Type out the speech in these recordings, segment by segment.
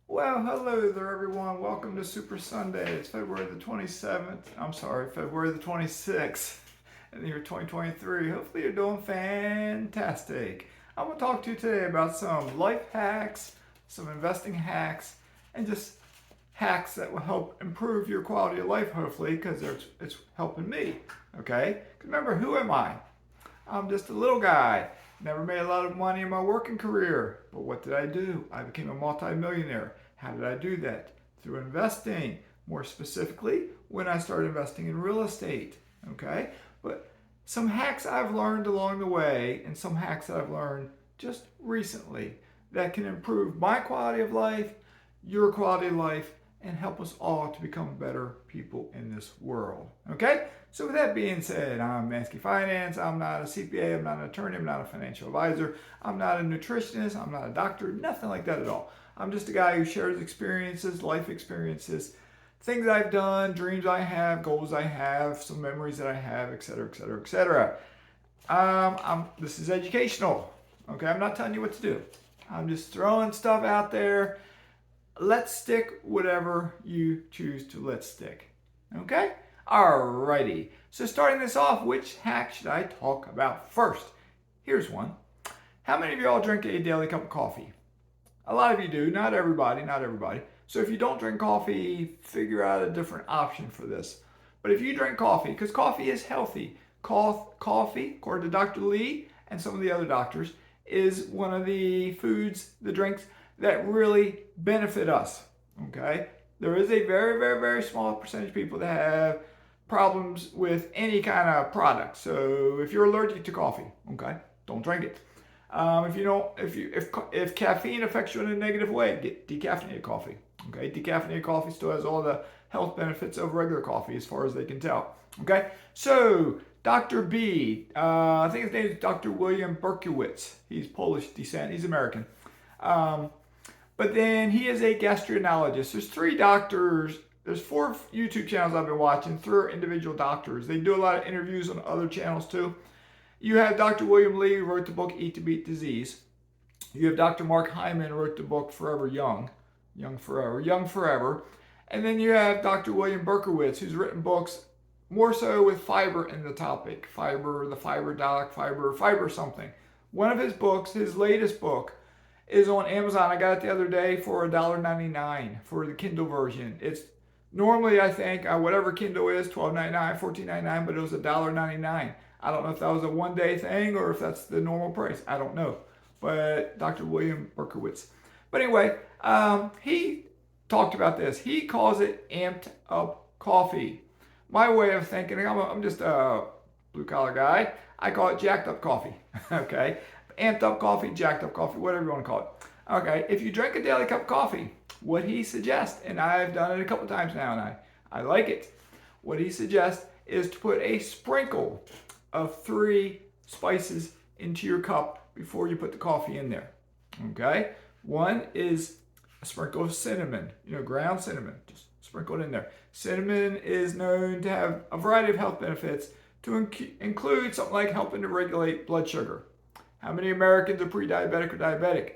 Well, hello there, everyone. Welcome to Super Sunday. It's February the 27th. I'm sorry, February the 26th in the year 2023. Hopefully, you're doing fantastic. I'm going to talk to you today about some life hacks, some investing hacks, and just hacks that will help improve your quality of life, hopefully, because it's helping me. Okay? 'Cause remember, who am I? I'm just a little guy. Never made a lot of money in my working career. But what did I do? I became a multimillionaire. How did I do that? Through investing. More specifically, when I started investing in real estate. Okay? But some hacks I've learned along the way and some hacks that I've learned just recently that can improve my quality of life, your quality of life, and help us all to become better people in this world. Okay? So with that being said, I'm Mazske Finance. I'm not a CPA. I'm not an attorney. I'm not a financial advisor. I'm not a nutritionist. I'm not a doctor. Nothing like that at all. I'm just a guy who shares experiences, life experiences, things I've done, dreams I have, goals I have, some memories that I have, etc., etc., etc. This is educational. Okay, I'm not telling you what to do. I'm just throwing stuff out there. Let's stick whatever you choose to let stick. Okay? Alrighty. So starting this off, which hack should I talk about first? Here's one. How many of y'all drink a daily cup of coffee? A lot of you do. Not everybody. Not everybody. So if you don't drink coffee, figure out a different option for this. But if you drink coffee, because coffee is healthy, coffee, according to Dr. Lee and some of the other doctors, is one of the foods, the drinks that really benefit us. Okay? There is a very, very, very small percentage of people that have problems with any kind of product. So if you're allergic to coffee, okay, don't drink it. If caffeine affects you in a negative way, get decaffeinated coffee. Okay, decaffeinated coffee still has all the health benefits of regular coffee, as far as they can tell. Okay, so Dr. B, I think his name is Dr. William Berkowitz. He's Polish descent. He's American. But then he is a gastroenterologist. There's three doctors. There's 4 YouTube channels I've been watching. 3 are individual doctors. They do a lot of interviews on other channels too. You have Dr. William Lee, who wrote the book Eat to Beat Disease. You have Dr. Mark Hyman, who wrote the book Forever Young, Young Forever, Young Forever. And then you have Dr. William Berkowitz, who's written books more so with fiber in the topic. Fiber, the fiber doc, fiber something. One of his books, his latest book, is on Amazon. I got it the other day for $1.99 for the Kindle version. It's normally, I think, whatever Kindle is, $12.99, $14.99, but it was $1.99. I don't know if that was a one-day thing or if that's the normal price. I don't know. But Dr. William Berkowitz. But anyway, he talked about this. He calls it amped up coffee. My way of thinking, I'm just a blue-collar guy. I call it jacked up coffee. Okay? Amped up coffee, jacked up coffee, whatever you want to call it. Okay, if you drink a daily cup of coffee, what he suggests, and I've done it a couple times now, and I like it. What he suggests is to put a sprinkle of 3 spices into your cup before you put the coffee in there. Okay, one is a sprinkle of cinnamon, ground cinnamon, just sprinkle it in there. Cinnamon is known to have a variety of health benefits, to include something like helping to regulate blood sugar. How many Americans are pre-diabetic or diabetic?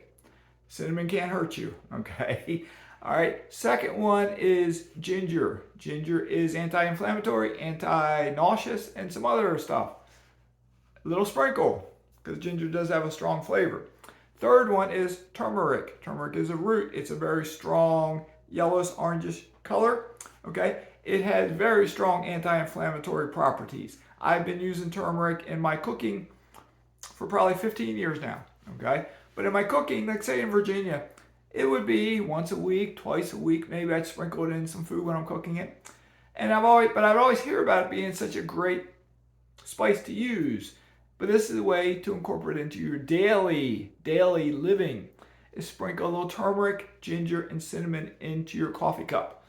Cinnamon can't hurt you, okay? All right, second one is ginger. Ginger is anti-inflammatory, anti-nauseous, and some other stuff. A little sprinkle, because ginger does have a strong flavor. Third one is turmeric. Turmeric is a root. It's a very strong yellowish, orangish color, okay? It has very strong anti-inflammatory properties. I've been using turmeric in my cooking for probably 15 years now, okay? But in my cooking, like say in Virginia, it would be once a week, twice a week, maybe I'd sprinkle it in some food when I'm cooking it. And I'd always hear about it being such a great spice to use. But this is a way to incorporate it into your daily living, is sprinkle a little turmeric, ginger, and cinnamon into your coffee cup.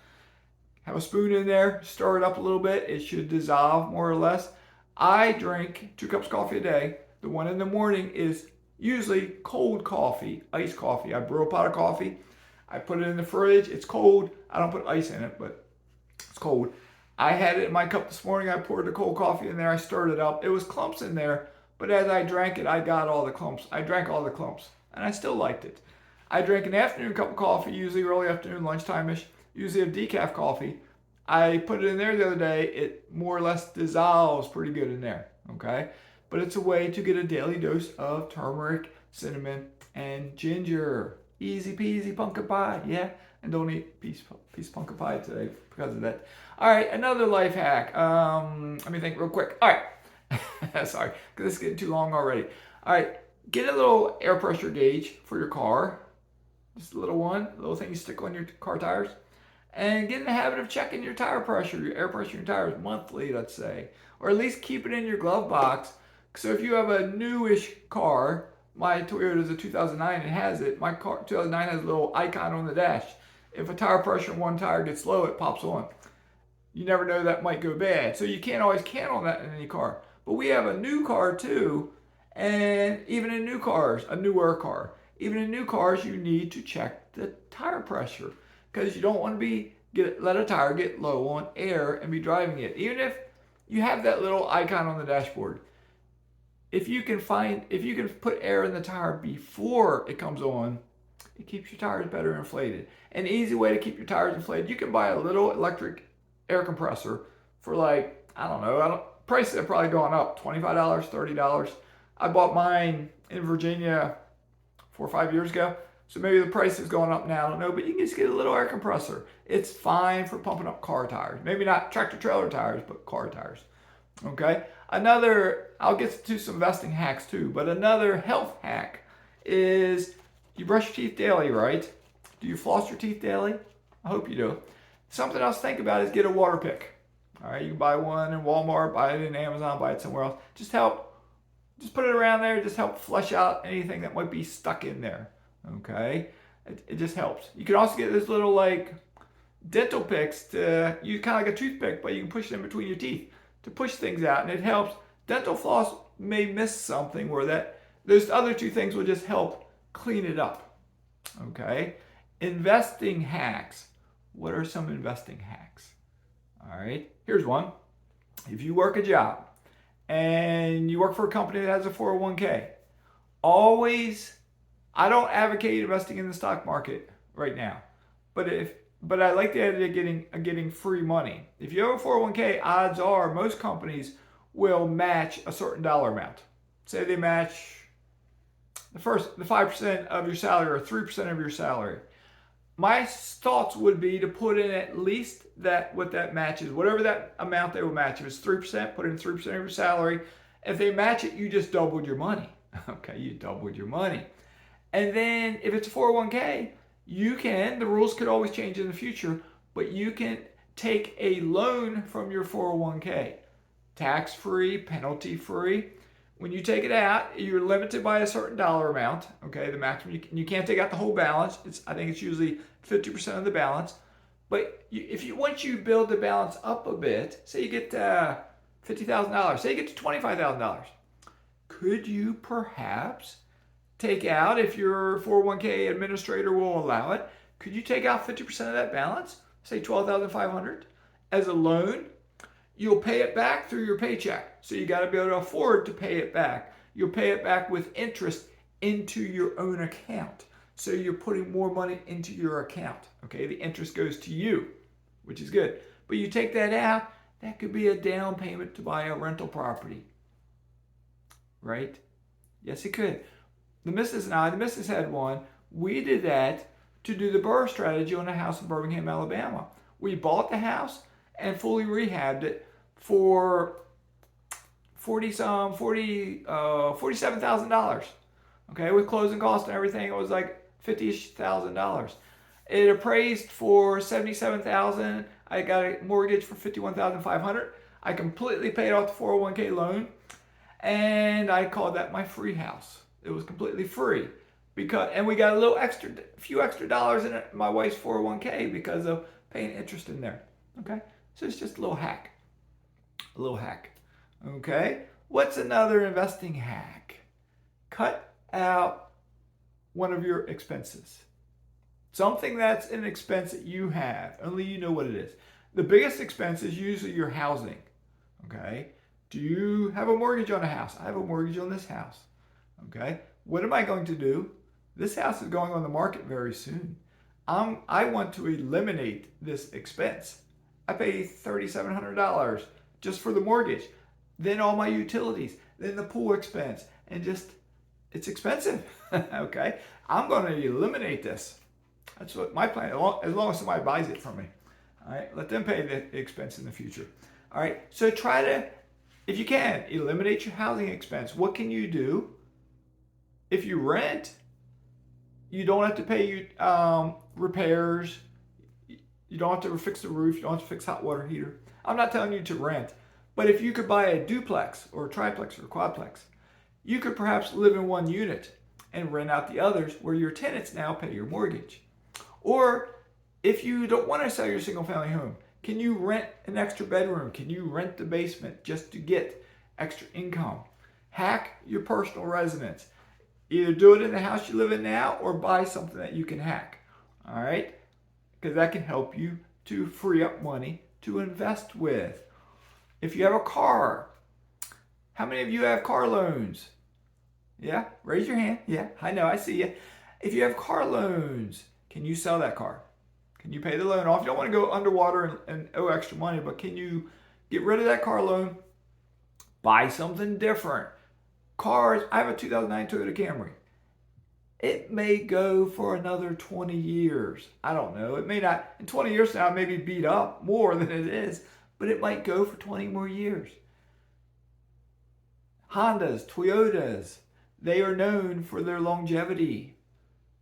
Have a spoon in there, stir it up a little bit. It should dissolve more or less. I drink 2 cups of coffee a day. The one in the morning is usually cold coffee, iced coffee. I brew a pot of coffee. I put it in the fridge. It's cold. I don't put ice in it, but it's cold. I had it in my cup this morning. I poured the cold coffee in there. I stirred it up. It was clumps in there, but as I drank it, I got all the clumps. I drank all the clumps, and I still liked it. I drink an afternoon cup of coffee, usually early afternoon, lunchtime-ish, usually a decaf coffee. I put it in there the other day. It more or less dissolves pretty good in there, okay? But it's a way to get a daily dose of turmeric, cinnamon, and ginger. Easy peasy pumpkin pie, yeah? And don't eat piece pumpkin pie today because of that. All right, another life hack. Let me think real quick. All right, sorry, because this is getting too long already. All right, get a little air pressure gauge for your car. Just a little one, a little thing you stick on your car tires. And get in the habit of checking your tire pressure, your air pressure in your tires monthly, let's say. Or at least keep it in your glove box. So if you have a newish car, my Toyota is a 2009, it has it. My car 2009 has a little icon on the dash. If a tire pressure in one tire gets low, it pops on. You never know, that might go bad. So you can't always count on that in any car. But we have a new car too, and even in new cars, a newer car, even in new cars, you need to check the tire pressure because you don't want to let a tire get low on air and be driving it. Even if you have that little icon on the dashboard, if you can put air in the tire before it comes on, it keeps your tires better inflated. An easy way to keep your tires inflated, you can buy a little electric air compressor for like, I don't know, prices have probably gone up, $25, $30. I bought mine in Virginia 4 or 5 years ago. So maybe the price has gone up now, I don't know, but you can just get a little air compressor. It's fine for pumping up car tires. Maybe not tractor trailer tires, but car tires. Okay? I'll get to some investing hacks too, but another health hack is you brush your teeth daily, right? Do you floss your teeth daily? I hope you do. Something else to think about is get a water pick. All right, you can buy one in Walmart, buy it in Amazon, buy it somewhere else. Just put it around there, just help flush out anything that might be stuck in there. Okay, it just helps. You can also get this little like dental picks you kind of like a toothpick, but you can push it in between your teeth to push things out, and it helps. Dental floss may miss something where those other two things will just help clean it up. Okay, investing hacks. What are some investing hacks? All right, here's one. If you work a job and you work for a company that has a 401k, I don't advocate investing in the stock market right now, but I like the idea of getting free money. If you have a 401k, odds are most companies will match a certain dollar amount. Say they match the 5% of your salary or 3% of your salary. My thoughts would be to put in at least what that matches, whatever that amount they will match. If it's 3%, put in 3% of your salary. If they match it, you just doubled your money. Okay, you doubled your money. And then if it's a 401k, the rules could always change in the future, but you can take a loan from your 401k. Tax-free, penalty-free. When you take it out, you're limited by a certain dollar amount, okay, the maximum. You can't take out the whole balance. I think it's usually 50% of the balance. But once you build the balance up a bit, say you get $50,000, say you get to $25,000, could you perhaps take out, if your 401k administrator will allow it, could you take out 50% of that balance, say $12,500, as a loan? You'll pay it back through your paycheck. So you got to be able to afford to pay it back. You'll pay it back with interest into your own account. So you're putting more money into your account. Okay, the interest goes to you, which is good. But you take that out, that could be a down payment to buy a rental property. Right? Yes, it could. The missus had one. We did that to do the BRRRR strategy on a house in Birmingham, Alabama. We bought the house and fully rehabbed it for $47,000. Okay, with closing costs and everything, it was like $50,000. It appraised for $77,000. I got a mortgage for $51,500. I completely paid off the 401k loan, and I called that my free house. It was completely free and we got a few extra dollars in my wife's 401k because of paying interest in there. Okay, so it's just a little hack. Okay, what's another investing hack? Cut out one of your expenses. Something that's an expense that you have, only you know what it is. The biggest expense is usually your housing. Okay, do you have a mortgage on a house? I have a mortgage on this house. Okay, what am I going to do? This house is going on the market very soon. I want to eliminate this expense. I pay $3,700 just for the mortgage, then all my utilities, then the pool expense, and just it's expensive. Okay, I'm going to eliminate this. That's what my plan. As long as somebody buys it from me. All right, let them pay the expense in the future. All right, so try to, if you can, eliminate your housing expense. What can you do? If you rent, you don't have to pay repairs. You don't have to fix the roof. You don't have to fix hot water heater. I'm not telling you to rent, but if you could buy a duplex or a triplex or a quadplex, you could perhaps live in one unit and rent out the others where your tenants now pay your mortgage. Or if you don't want to sell your single family home, can you rent an extra bedroom? Can you rent the basement just to get extra income? Hack your personal residence. Either do it in the house you live in now or buy something that you can hack. All right? Because that can help you to free up money to invest with. If you have a car, how many of you have car loans? Yeah, raise your hand. Yeah, I know, I see you. If you have car loans, can you sell that car? Can you pay the loan off? You don't want to go underwater and owe extra money, but can you get rid of that car loan? Buy something different. Cars, I have a 2009 Toyota Camry. It may go for another 20 years. I don't know. It may not. In 20 years now, it may be beat up more than it is, but it might go for 20 more years. Hondas, Toyotas, they are known for their longevity.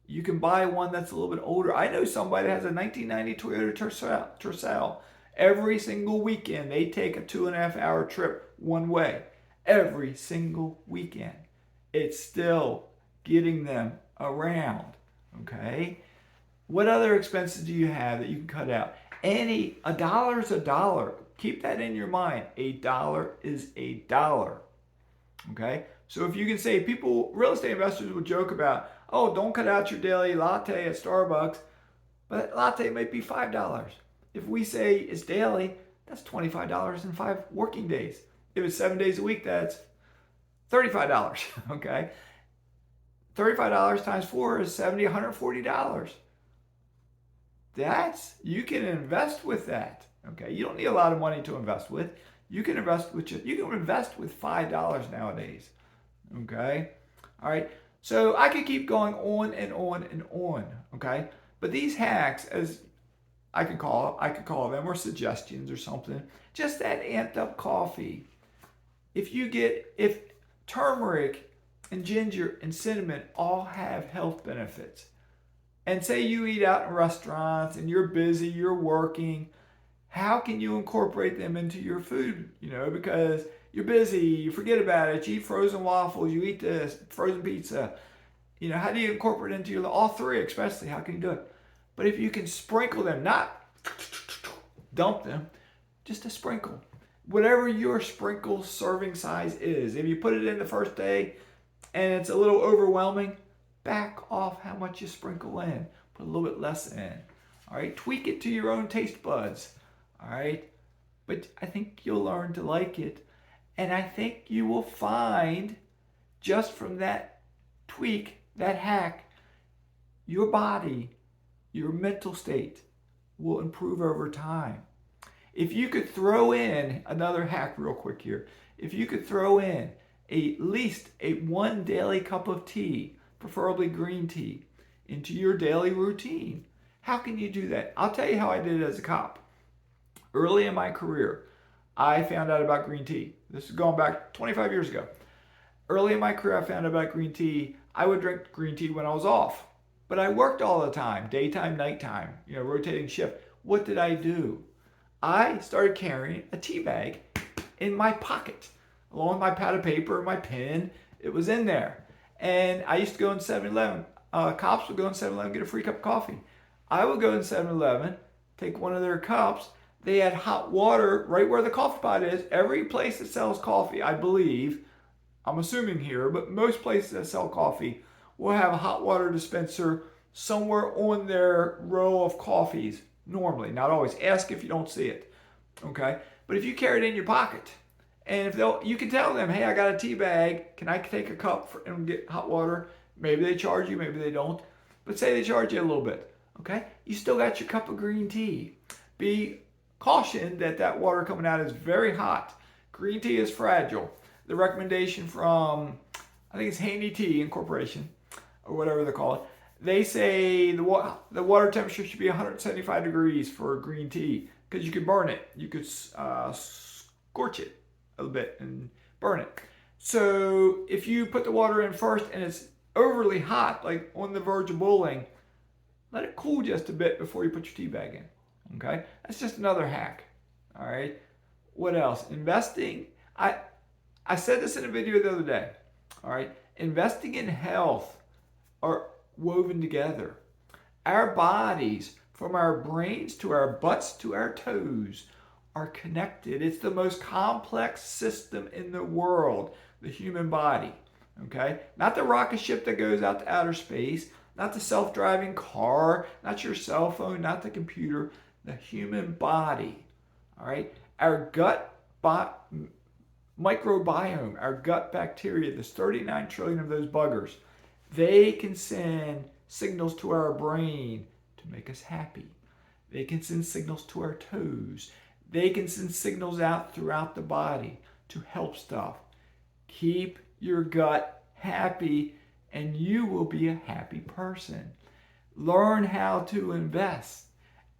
You can buy one that's a little bit older. I know somebody that has a 1990 Toyota Tercel. Every single weekend, they take a 2.5-hour trip one way. Every single weekend. It's still getting them around. Okay? What other expenses do you have that you can cut out? A dollar is a dollar. Keep that in your mind. A dollar is a dollar. Okay? So if you can say, real estate investors will joke about, oh, don't cut out your daily latte at Starbucks, but that latte might be $5. If we say it's daily, that's $25 in 5 working days. If it's 7 days a week, that's $35. Okay? $35 times 4 is $70, $140. You can invest with that. Okay? You don't need a lot of money to invest with. You can invest with $5 nowadays. Okay? All right. So I could keep going on and on and on. Okay? But these hacks, as I could call them, or suggestions or something, just that amped up coffee. If turmeric and ginger and cinnamon all have health benefits, and say you eat out in restaurants and you're busy, you're working, how can you incorporate them into your food? Because you're busy, you forget about it, you eat frozen waffles, you eat this frozen pizza. How do you incorporate it into all three especially? How can you do it? But if you can sprinkle them, not dump them, just a sprinkle. Whatever your sprinkle serving size is. If you put it in the first day and it's a little overwhelming, back off how much you sprinkle in. Put a little bit less in. All right, tweak it to your own taste buds. All right, but I think you'll learn to like it. And I think you will find, just from that tweak, that hack, your body, your mental state will improve over time. If you could throw in another hack real quick here, if you could throw in at least one daily cup of tea, preferably green tea, into your daily routine, how can you do that? I'll tell you how I did it as a cop. Early in my career, I found out about green tea. This is going back 25 years ago. Early in my career, I found out about green tea. I would drink green tea when I was off, but I worked all the time, daytime, nighttime, rotating shift. What did I do? I started carrying a tea bag in my pocket, along with my pad of paper and my pen. It was in there. And I used to go in 7-Eleven. Cops would go in 7-Eleven, get a free cup of coffee. I would go in 7-Eleven, take one of their cups. They had hot water right where the coffee pot is. Every place that sells coffee, I believe, I'm assuming here, but most places that sell coffee will have a hot water dispenser somewhere on their row of coffees. Normally, not always. Ask if you don't see it. Okay? But if you carry it in your pocket, and you can tell them, hey, I got a tea bag. Can I take a cup and get hot water? Maybe they charge you, maybe they don't. But say they charge you a little bit, okay? You still got your cup of green tea. Be cautioned that that water coming out is very hot. Green tea is fragile. The recommendation from, I think it's Handy Tea Incorporation, or whatever they call it, they say the water temperature should be 175 degrees for green tea because you could burn it. You could scorch it a little bit and burn it. So if you put the water in first and it's overly hot, like on the verge of boiling, let it cool just a bit before you put your tea bag in. Okay? That's just another hack. All right? What else? Investing. I said this in a video the other day. All right? Investing in health are woven together. Our bodies, from our brains to our butts to our toes, are connected. It's the most complex system in the world, the human body. Okay? Not the rocket ship that goes out to outer space, not the self-driving car, not your cell phone, not the computer, the human body. All right? Our gut microbiome, our gut bacteria, there's 39 trillion of those buggers. They can send signals to our brain to make us happy. They can send signals to our toes. They can send signals out throughout the body to help stuff. Keep your gut happy and you will be a happy person. Learn how to invest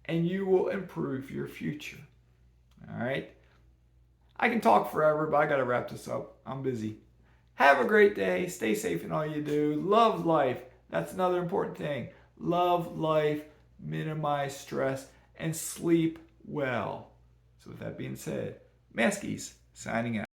and you will improve your future. All right? I can talk forever, but I got to wrap this up. I'm busy. Have a great day. Stay safe in all you do. Love life. That's another important thing. Love life, minimize stress, and sleep well. So with that being said, Maskies signing out.